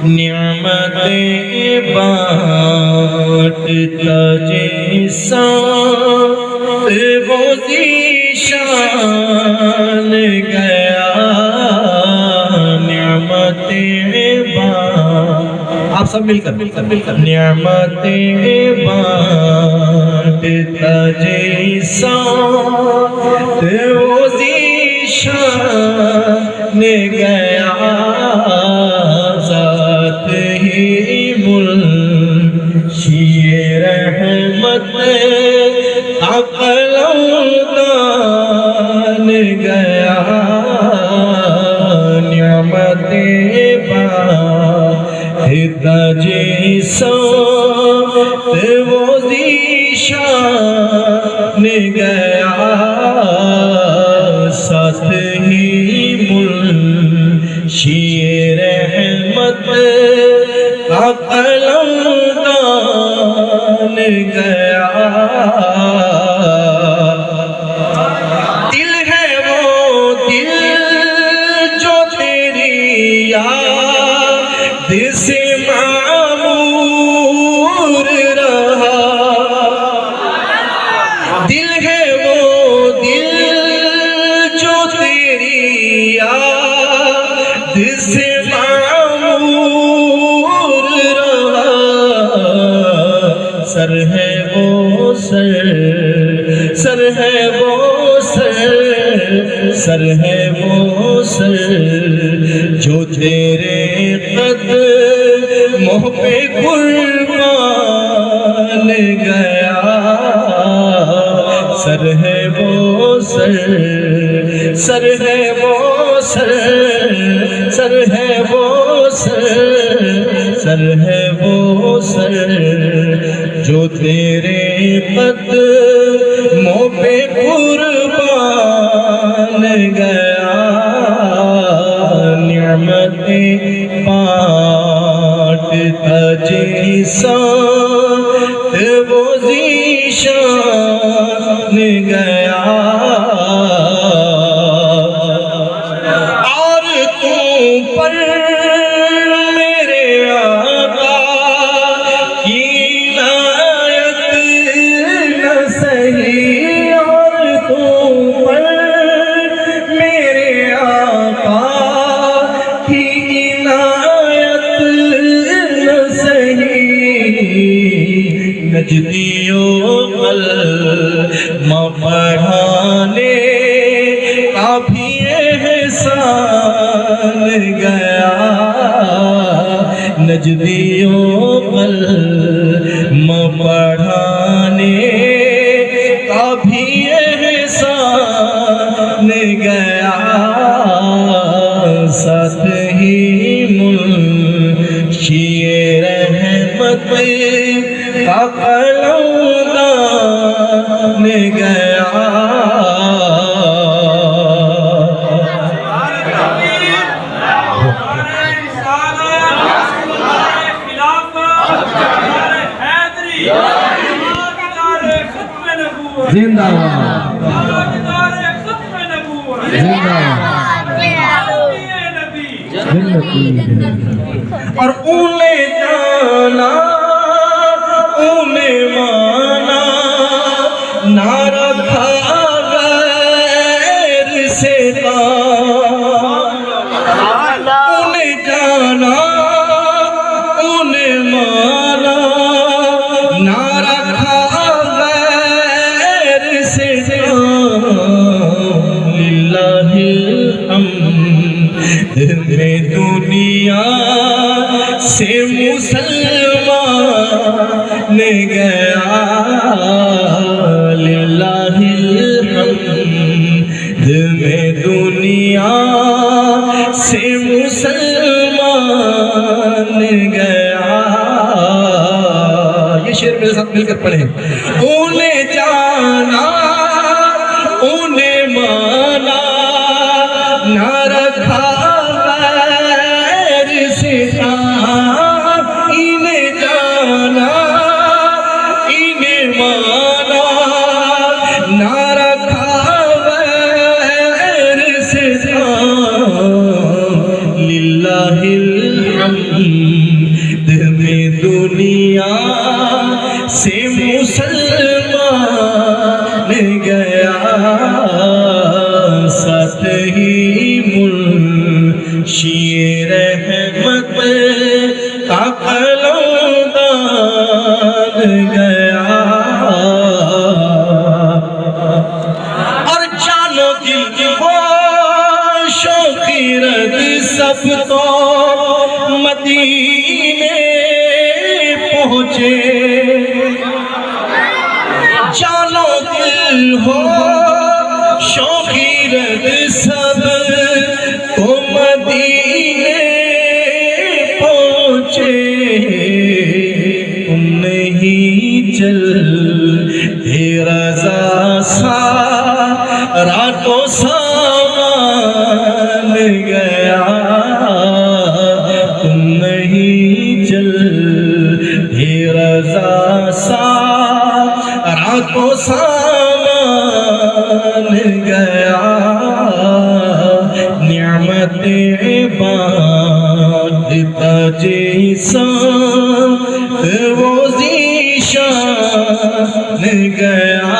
نعمتیں بانٹتا جیسا وہ ذیشان گیا نعمتیں آپ سب مل کر نعمتیں بانٹتا جیسا وہ ذیشان گیا ذات ہی منشی رحمت عقلمدان گیا نعمتیں بانٹتا جیسا وہ ذیشان گیا ساتھ ہی منشی رحمت عقلمدان گیا دل ہے وہ دل جو تیری یاد سے معمور رہا دل ہے وہ دل جو تیری یاد سے معمور رہا سر ہے وہ سر سر ہے وہ سر ہے وہ سر جو تیرے قدموں پہ قربان گیا سر ہے وہ سر ہے وہ سر ہے وہ سر ہے وہ سر جو تیرے قدموں پہ قربان گیا نعمتیں بانٹتا جیسا وہ ذیشان گیا اور تم پر میرے آقا کی عنایت نہ سہی اور تم پر میرے آقا کی عنایت نہ سہی نجدیوں علم پڑھانے کا بھی احسان گیا نجدیوں علم پڑھانے کا بھی احسان گیا ساتھ ہی منشی رحمت عقلمدان گیا زندہ اور انہیں جانا انہیں مانا نہ رکھا غیر سے انہیں جانا انہیں مانا نہ رکھا غیر سے للہ الحمد میں دنیا سے مسلمان گیا للہ الحمد میں دنیا سے مسلمان گیا یہ شعر میرے ساتھ مل کر پڑھیں انہیں جانا انہیں مانا نہ رکھا غیر سے انہیں جانا انہیں مانا نہ رکھا غیر سے للہ حمد میں دنیا سے مسلمان گیا ساتھ ہی منشی رحمت کا قلمدان گیا اور جانو دل وہ شوقی رد سب تو مدینے پہنچے جانو دل ہو شوقی رد سب تو مدینے پہنچے تم نہیں چل رضا سا راتوں سامان گیا تم نہیں چل رضا سا راتوں سامان گیا نعمتیں بانٹتا جیسا وہ ذیشان گیا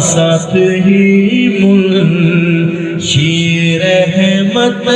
ساتھ ہی منشی رحمت